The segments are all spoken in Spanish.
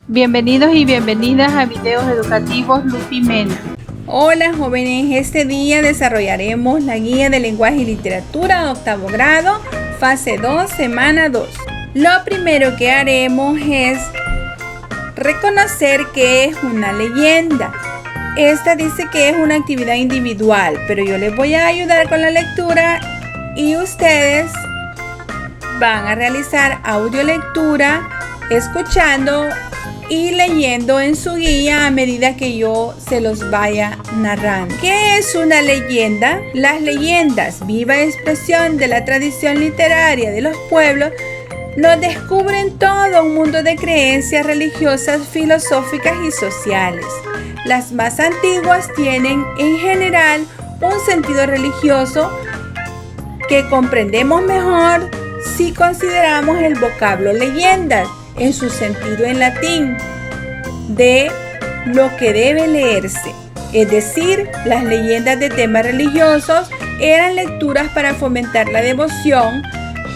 Bienvenidos y bienvenidas a Videos Educativos Lupi Mena. Hola jóvenes, este día desarrollaremos la guía de lenguaje y literatura de octavo grado, fase 2, semana 2. Lo primero que haremos es reconocer qué es una leyenda. Esta dice que es una actividad individual, pero yo les voy a ayudar con la lectura y ustedes van a realizar audiolectura escuchando y leyendo en su guía a medida que yo se los vaya narrando. ¿Qué es una leyenda? Las leyendas, viva expresión de la tradición literaria de los pueblos, nos descubren todo un mundo de creencias religiosas, filosóficas y sociales. Las más antiguas tienen en general un sentido religioso que comprendemos mejor si consideramos el vocablo leyendas en su sentido en latín de lo que debe leerse. Es decir, las leyendas de temas religiosos eran lecturas para fomentar la devoción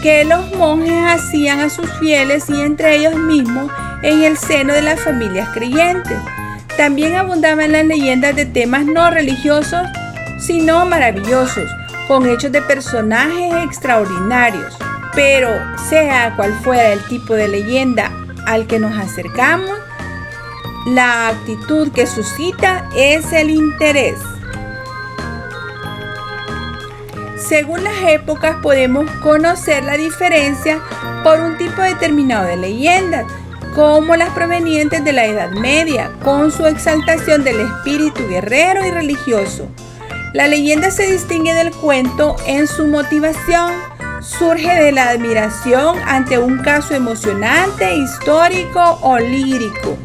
que los monjes hacían a sus fieles y entre ellos mismos en el seno de las familias creyentes. También abundaban las leyendas de temas no religiosos, sino maravillosos, con hechos de personajes extraordinarios. Pero sea cual fuera el tipo de leyenda al que nos acercamos, la actitud que suscita es el interés. Según las épocas podemos conocer la diferencia por un tipo determinado de leyendas, como las provenientes de la Edad Media, con su exaltación del espíritu guerrero y religioso. La leyenda se distingue del cuento en su motivación. Surge de la admiración ante un caso emocionante, histórico o lírico.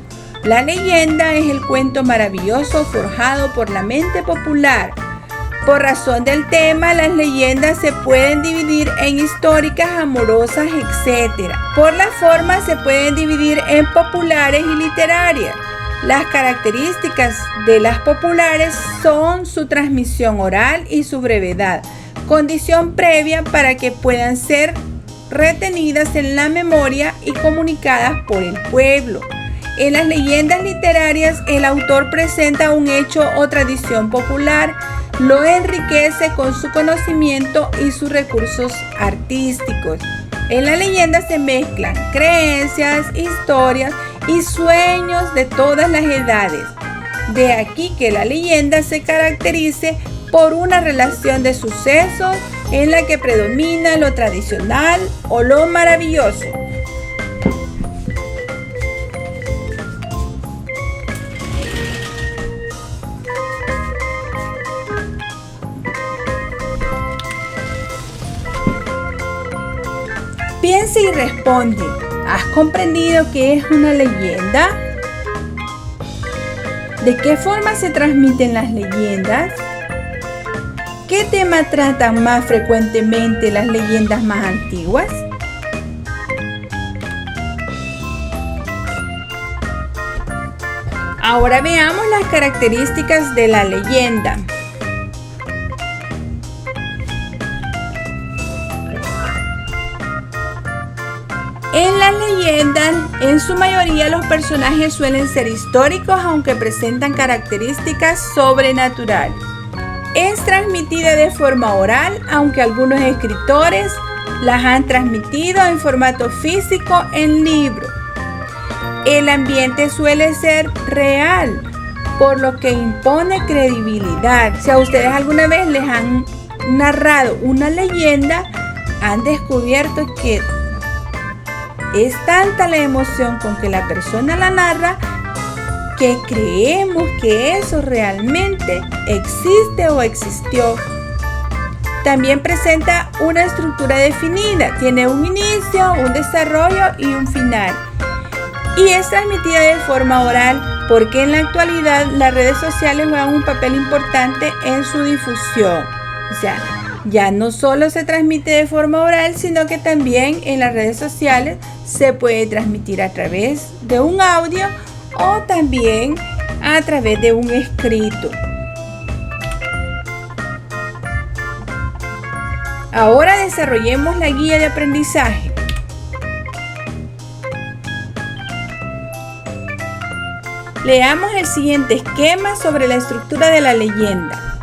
La leyenda es el cuento maravilloso forjado por la mente popular. Por razón del tema, las leyendas se pueden dividir en históricas, amorosas, etc. Por la forma se pueden dividir en populares y literarias. Las características de las populares son su transmisión oral y su brevedad, condición previa para que puedan ser retenidas en la memoria y comunicadas por el pueblo. En las leyendas literarias, el autor presenta un hecho o tradición popular, lo enriquece con su conocimiento y sus recursos artísticos. En la leyenda se mezclan creencias, historias y sueños de todas las edades. De aquí que la leyenda se caracterice por una relación de sucesos en la que predomina lo tradicional o lo maravilloso. Piensa y responde. ¿Has comprendido qué es una leyenda? ¿De qué forma se transmiten las leyendas? ¿Qué tema tratan más frecuentemente las leyendas más antiguas? Ahora veamos las características de la leyenda. En las leyendas, en su mayoría los personajes suelen ser históricos, aunque presentan características sobrenaturales. Es transmitida de forma oral, aunque algunos escritores las han transmitido en formato físico en libro. El ambiente suele ser real, por lo que impone credibilidad. Si a ustedes alguna vez les han narrado una leyenda, han descubierto que es tanta la emoción con que la persona la narra que creemos que eso realmente existe o existió. También presenta una estructura definida, tiene un inicio, un desarrollo y un final. Y es transmitida de forma oral porque en la actualidad las redes sociales juegan un papel importante en su difusión. O sea, ya no solo se transmite de forma oral, sino que también en las redes sociales se puede transmitir a través de un audio o también a través de un escrito. Ahora desarrollemos la guía de aprendizaje. Leamos el siguiente esquema sobre la estructura de la leyenda.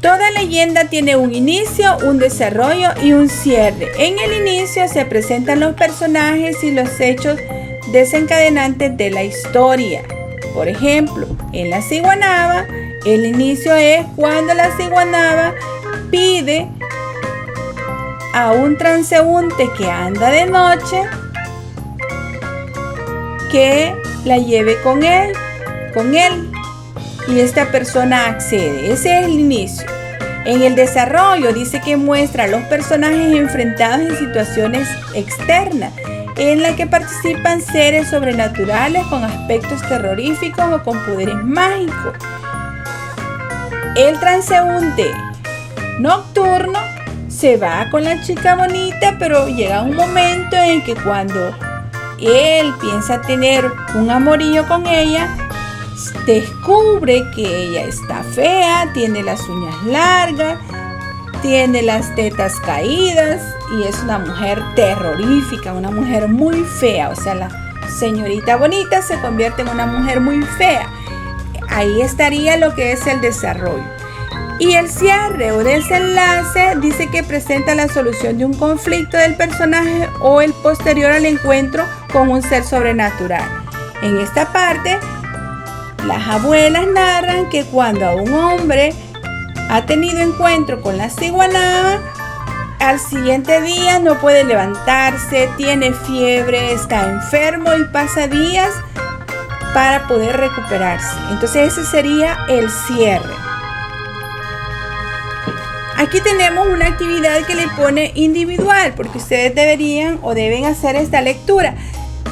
Toda leyenda tiene un inicio, un desarrollo y un cierre. En el inicio se presentan los personajes y los hechos desencadenantes de la historia. Por ejemplo, en la ciguanaba, el inicio es cuando la ciguanaba pide a un transeúnte que anda de noche que la lleve con él, y esta persona accede. Ese es el inicio. En el desarrollo dice que muestra a los personajes enfrentados en situaciones externas, en la que participan seres sobrenaturales con aspectos terroríficos o con poderes mágicos. El transeúnte nocturno se va con la chica bonita, pero llega un momento en que cuando él piensa tener un amorío con ella, descubre que ella está fea, tiene las uñas largas, tiene las tetas caídas y es una mujer terrorífica, una mujer muy fea. O sea, la señorita bonita se convierte en una mujer muy fea. Ahí estaría lo que es el desarrollo. Y el cierre o desenlace dice que presenta la solución de un conflicto del personaje o el posterior al encuentro con un ser sobrenatural. En esta parte, las abuelas narran que cuando un hombre ha tenido encuentro con la ciguanaba, al siguiente día no puede levantarse, tiene fiebre, está enfermo y pasa días para poder recuperarse. Entonces ese sería el cierre. Aquí tenemos una actividad que le pone individual, porque ustedes deberían o deben hacer esta lectura.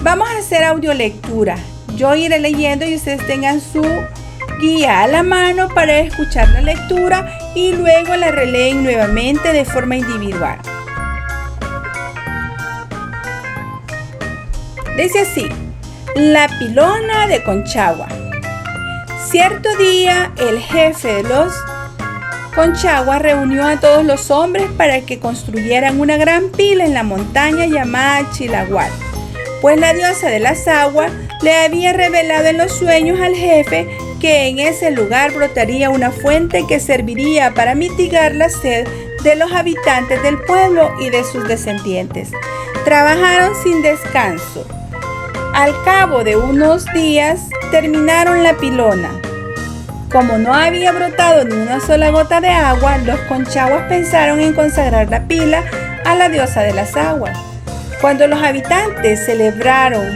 Vamos a hacer audiolectura. Yo iré leyendo y ustedes tengan su guía a la mano para escuchar la lectura y luego la releen nuevamente de forma individual. Dice así: La pilona de Conchagua. Cierto día, el jefe de los Conchagua reunió a todos los hombres para que construyeran una gran pila en la montaña llamada Chilagual, pues la diosa de las aguas le había revelado en los sueños al jefe que en ese lugar brotaría una fuente que serviría para mitigar la sed de los habitantes del pueblo y de sus descendientes. Trabajaron sin descanso. Al cabo de unos días terminaron la pilona. Como no había brotado ni una sola gota de agua, los Conchaguas pensaron en consagrar la pila a la diosa de las aguas. Cuando los habitantes celebraban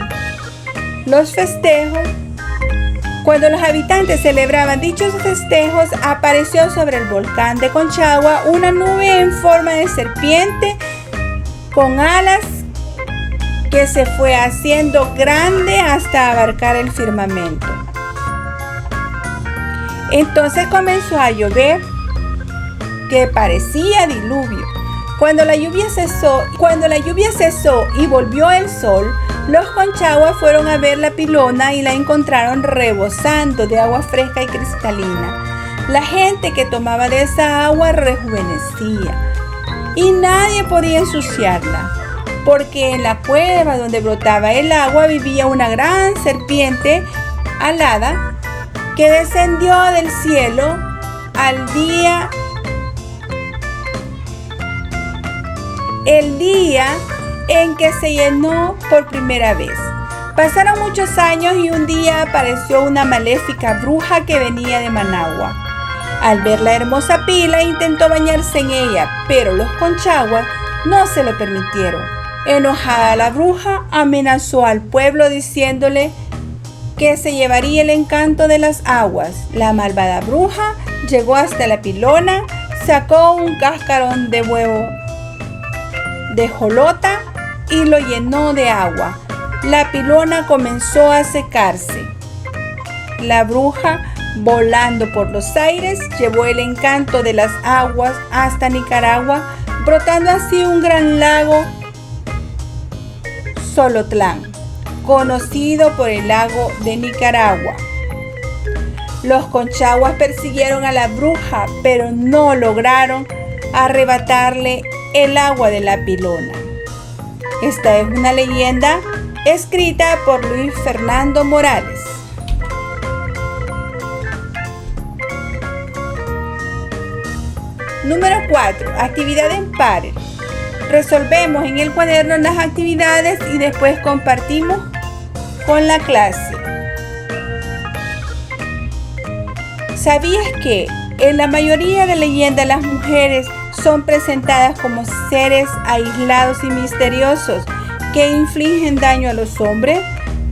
dichos festejos, apareció sobre el volcán de Conchagua una nube en forma de serpiente con alas que se fue haciendo grande hasta abarcar el firmamento. Entonces comenzó a llover, que parecía diluvio. Cuando la lluvia cesó y volvió el sol, los Conchaguas fueron a ver la pilona y la encontraron rebosando de agua fresca y cristalina. La gente que tomaba de esa agua rejuvenecía y nadie podía ensuciarla, porque en la cueva donde brotaba el agua vivía una gran serpiente alada que descendió del cielo el día en que se llenó por primera vez. Pasaron muchos años y un día apareció una maléfica bruja que venía de Managua. Al ver la hermosa pila intentó bañarse en ella, pero los Conchaguas no se lo permitieron. Enojada la bruja amenazó al pueblo diciéndole que se llevaría el encanto de las aguas. La malvada bruja llegó hasta la pilona, sacó un cascarón de huevo de jolota y lo llenó de agua. La pilona comenzó a secarse. La bruja, volando por los aires, llevó el encanto de las aguas hasta Nicaragua, brotando así un gran lago, Solotlán, conocido por el lago de Nicaragua. Los Conchaguas persiguieron a la bruja, pero no lograron arrebatarle el agua de la pilona. Esta es una leyenda escrita por Luis Fernando Morales. Número 4. Actividad en pares. Resolvemos en el cuaderno las actividades y después compartimos con la clase. ¿Sabías que en la mayoría de leyendas las mujeres son presentadas como seres aislados y misteriosos que infligen daño a los hombres?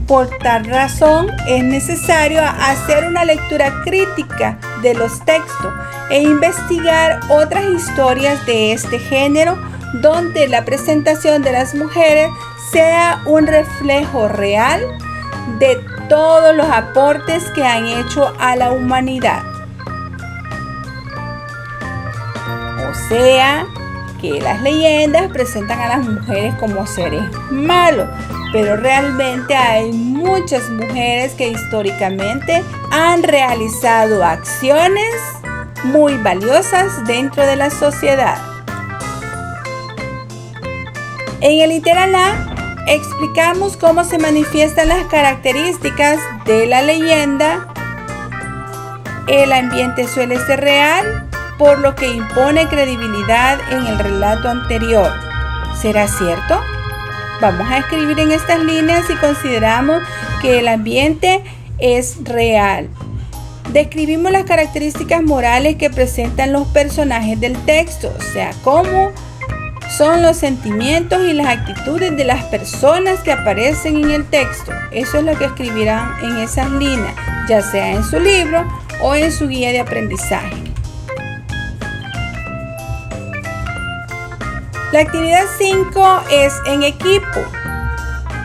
Por tal razón es necesario hacer una lectura crítica de los textos e investigar otras historias de este género donde la presentación de las mujeres sea un reflejo real de todos los aportes que han hecho a la humanidad. O sea, que las leyendas presentan a las mujeres como seres malos, pero realmente hay muchas mujeres que históricamente han realizado acciones muy valiosas dentro de la sociedad. En el Literal A explicamos cómo se manifiestan las características de la leyenda. El ambiente suele ser real, por lo que impone credibilidad en el relato anterior. ¿Será cierto? Vamos a escribir en estas líneas y consideramos que el ambiente es real. Describimos las características morales que presentan los personajes del texto, o sea, cómo son los sentimientos y las actitudes de las personas que aparecen en el texto. Eso es lo que escribirán en esas líneas, ya sea en su libro o en su guía de aprendizaje. La actividad 5 es en equipo.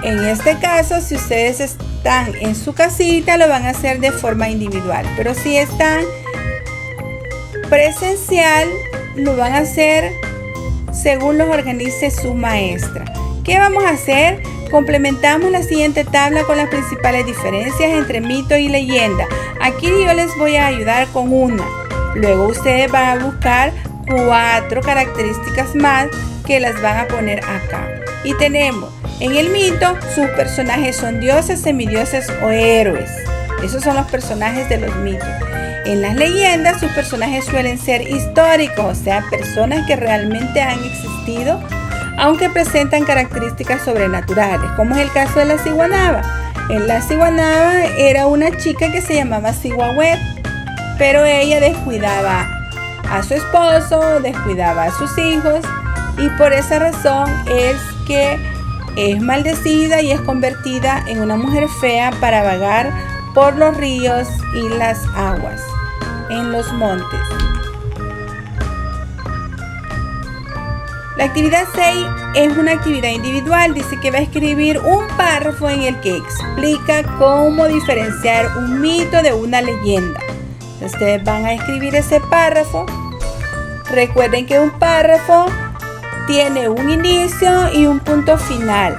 En este caso, si ustedes están en su casita, lo van a hacer de forma individual. Pero si están presencial, lo van a hacer según los organice su maestra. ¿Qué vamos a hacer? Complementamos la siguiente tabla con las principales diferencias entre mito y leyenda. Aquí yo les voy a ayudar con una. Luego ustedes van a buscar 4 características más que las van a poner acá. Y tenemos, en el mito, sus personajes son dioses, semidioses o héroes. Esos son los personajes de los mitos. En las leyendas, sus personajes suelen ser históricos, o sea, personas que realmente han existido, aunque presentan características sobrenaturales, como es el caso de la Ciguanaba. En la Ciguanaba era una chica que se llamaba Ciguahuet, pero ella descuidaba a su esposo, descuidaba a sus hijos, y por esa razón es que es maldecida y es convertida en una mujer fea para vagar por los ríos y las aguas, en los montes. La actividad 6 es una actividad individual. Dice que va a escribir un párrafo en el que explica cómo diferenciar un mito de una leyenda. Ustedes van a escribir ese párrafo. Recuerden que un párrafo tiene un inicio y un punto final.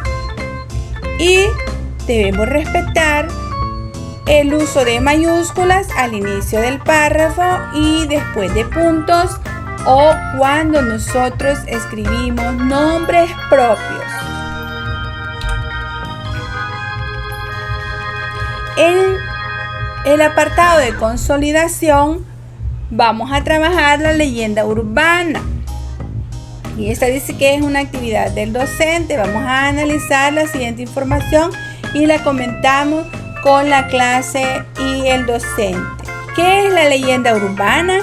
Y debemos respetar el uso de mayúsculas al inicio del párrafo y después de puntos, o cuando nosotros escribimos nombres propios. En el apartado de consolidación vamos a trabajar la leyenda urbana. Y esta dice que es una actividad del docente. Vamos a analizar la siguiente información y la comentamos con la clase y el docente. ¿Qué es la leyenda urbana?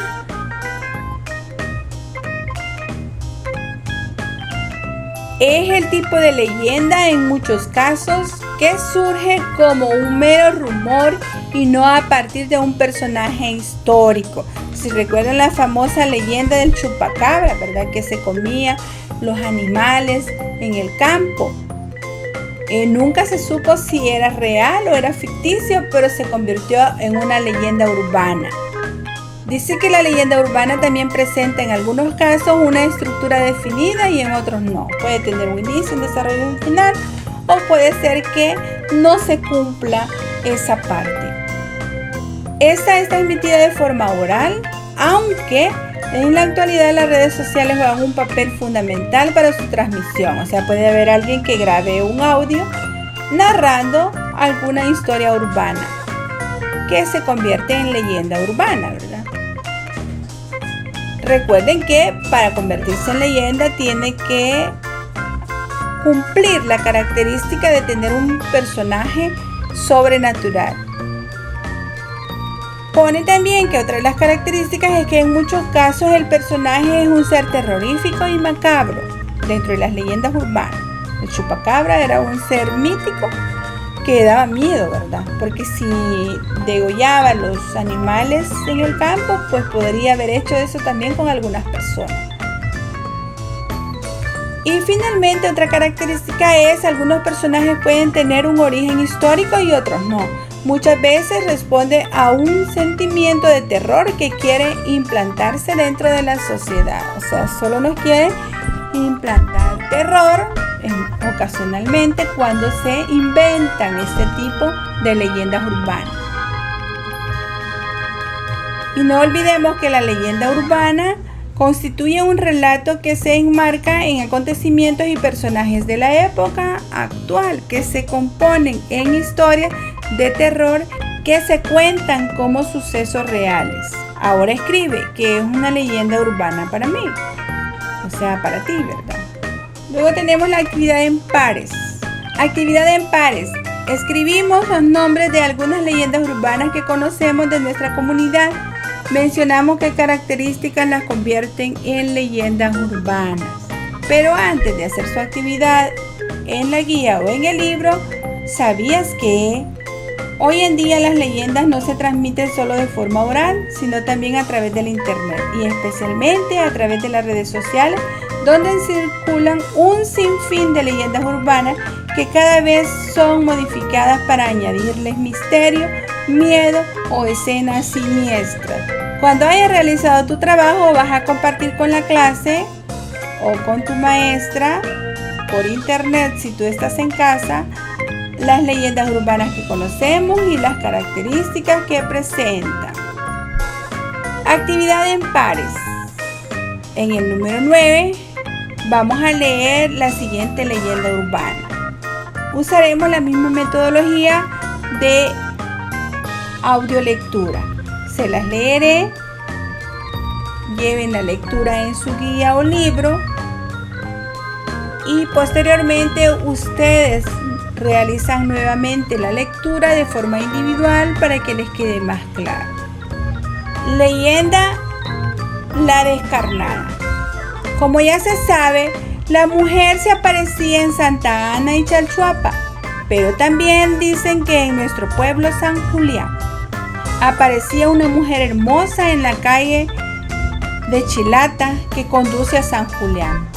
Es el tipo de leyenda en muchos casos que surge como un mero rumor y no a partir de un personaje histórico. Si recuerdan la famosa leyenda del chupacabra, ¿verdad? Que se comía los animales en el campo. Nunca se supo si era real o era ficticio, pero se convirtió en una leyenda urbana. Dice que la leyenda urbana también presenta en algunos casos una estructura definida y en otros no. Puede tener un inicio, un desarrollo y un final, o puede ser que no se cumpla esa parte. Esta es transmitida de forma oral, aunque en la actualidad las redes sociales juegan un papel fundamental para su transmisión. O sea, puede haber alguien que grabe un audio narrando alguna historia urbana que se convierte en leyenda urbana, ¿verdad? Recuerden que para convertirse en leyenda tiene que cumplir la característica de tener un personaje sobrenatural. Pone también que otra de las características es que en muchos casos el personaje es un ser terrorífico y macabro dentro de las leyendas urbanas. El chupacabra era un ser mítico que daba miedo, ¿verdad? Porque si degollaba a los animales en el campo, pues podría haber hecho eso también con algunas personas. Y finalmente otra característica es algunos personajes pueden tener un origen histórico y otros no. Muchas veces responde a un sentimiento de terror que quiere implantarse dentro de la sociedad. O sea, solo nos quiere implantar terror ocasionalmente cuando se inventan este tipo de leyendas urbanas. Y no olvidemos que la leyenda urbana constituye un relato que se enmarca en acontecimientos y personajes de la época actual que se componen en historias de terror que se cuentan como sucesos reales. Ahora escribe que es una leyenda urbana para mí, o sea, para ti, ¿verdad? Luego tenemos la actividad en pares. Actividad en pares. Escribimos los nombres de algunas leyendas urbanas que conocemos de nuestra comunidad. Mencionamos qué características las convierten en leyendas urbanas. Pero antes de hacer su actividad en la guía o en el libro, ¿sabías que hoy en día las leyendas no se transmiten solo de forma oral, sino también a través del internet y especialmente a través de las redes sociales, donde circulan un sinfín de leyendas urbanas que cada vez son modificadas para añadirles misterio, miedo o escenas siniestras? Cuando hayas realizado tu trabajo, vas a compartir con la clase o con tu maestra por internet, si tú estás en casa, las leyendas urbanas que conocemos y las características que presentan. Actividad en pares. En el número 9 vamos a leer la siguiente leyenda urbana. Usaremos la misma metodología de audiolectura. Se las leeré. Lleven la lectura en su guía o libro y posteriormente ustedes realizan nuevamente la lectura de forma individual para que les quede más claro. Leyenda La Descarnada. Como ya se sabe, la mujer se aparecía en Santa Ana y Chalchuapa, pero también dicen que en nuestro pueblo San Julián aparecía una mujer hermosa en la calle de Chilata que conduce a San Julián.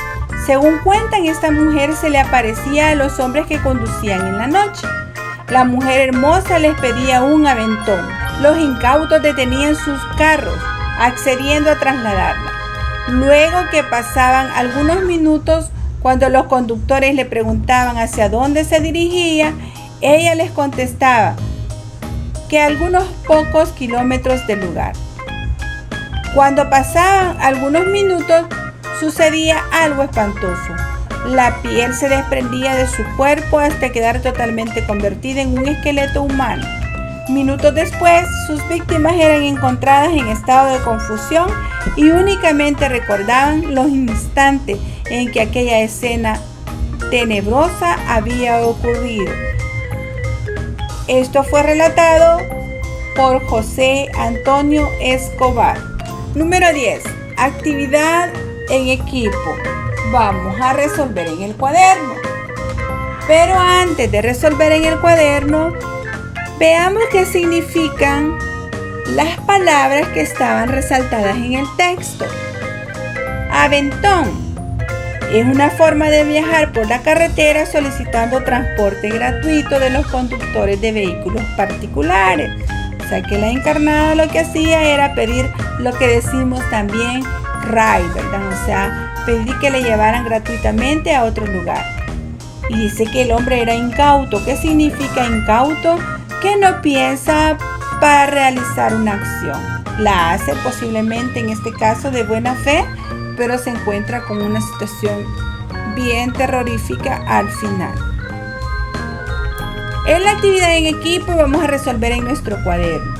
Según cuentan, esta mujer se le aparecía a los hombres que conducían en la noche. La mujer hermosa les pedía un aventón. Los incautos detenían sus carros, accediendo a trasladarla. Luego que pasaban algunos minutos, cuando los conductores le preguntaban hacia dónde se dirigía, ella les contestaba que a algunos pocos kilómetros del lugar. Cuando pasaban algunos minutos, sucedía algo espantoso. La piel se desprendía de su cuerpo hasta quedar totalmente convertida en un esqueleto humano. Minutos después, sus víctimas eran encontradas en estado de confusión y únicamente recordaban los instantes en que aquella escena tenebrosa había ocurrido. Esto fue relatado por José Antonio Escobar. Número 10. Actividad en equipo. Vamos a resolver en el cuaderno. Pero antes de resolver en el cuaderno, veamos qué significan las palabras que estaban resaltadas en el texto. Aventón es una forma de viajar por la carretera solicitando transporte gratuito de los conductores de vehículos particulares. O sea que la encarnada lo que hacía era pedir lo que decimos también ride, ¿verdad? O sea, pedir que le llevaran gratuitamente a otro lugar. Y dice que el hombre era incauto. ¿Qué significa incauto? Que no piensa para realizar una acción. La hace posiblemente en este caso de buena fe, pero se encuentra con una situación bien terrorífica al final. En la actividad en equipo vamos a resolver en nuestro cuaderno.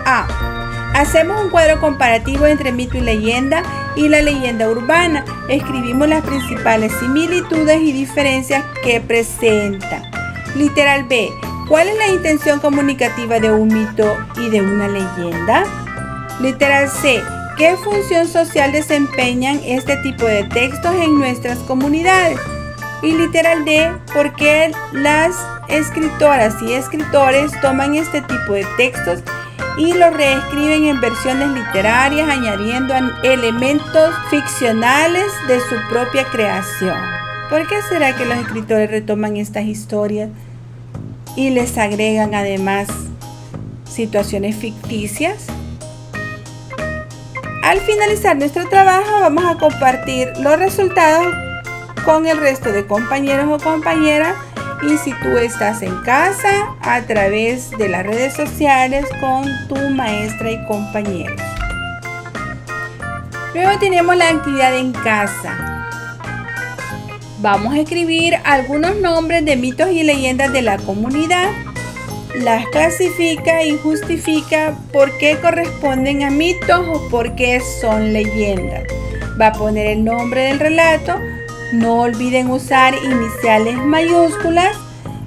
A. Hacemos un cuadro comparativo entre mito y leyenda y la leyenda urbana. Escribimos las principales similitudes y diferencias que presenta. Literal B. ¿Cuál es la intención comunicativa de un mito y de una leyenda? Literal C. ¿Qué función social desempeñan este tipo de textos en nuestras comunidades? Y literal D. ¿Por qué las escritoras y escritores toman este tipo de textos y los reescriben en versiones literarias, añadiendo elementos ficcionales de su propia creación? ¿Por qué será que los escritores retoman estas historias y les agregan además situaciones ficticias? Al finalizar nuestro trabajo vamos a compartir los resultados con el resto de compañeros o compañeras, y si tú estás en casa, a través de las redes sociales con tu maestra y compañeros. Luego tenemos la actividad en casa. Vamos a escribir algunos nombres de mitos y leyendas de la comunidad. Las clasifica y justifica por qué corresponden a mitos o por qué son leyendas. Va a poner el nombre del relato. No olviden usar iniciales mayúsculas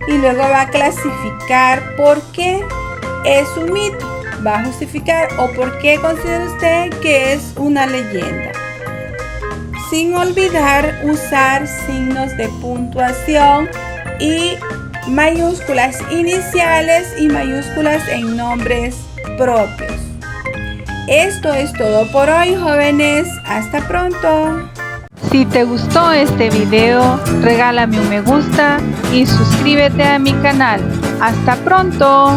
y luego va a clasificar por qué es un mito. Va a justificar o por qué considera usted que es una leyenda. Sin olvidar usar signos de puntuación y mayúsculas iniciales y mayúsculas en nombres propios. Esto es todo por hoy, jóvenes. Hasta pronto. Si te gustó este video, regálame un me gusta y suscríbete a mi canal. ¡Hasta pronto!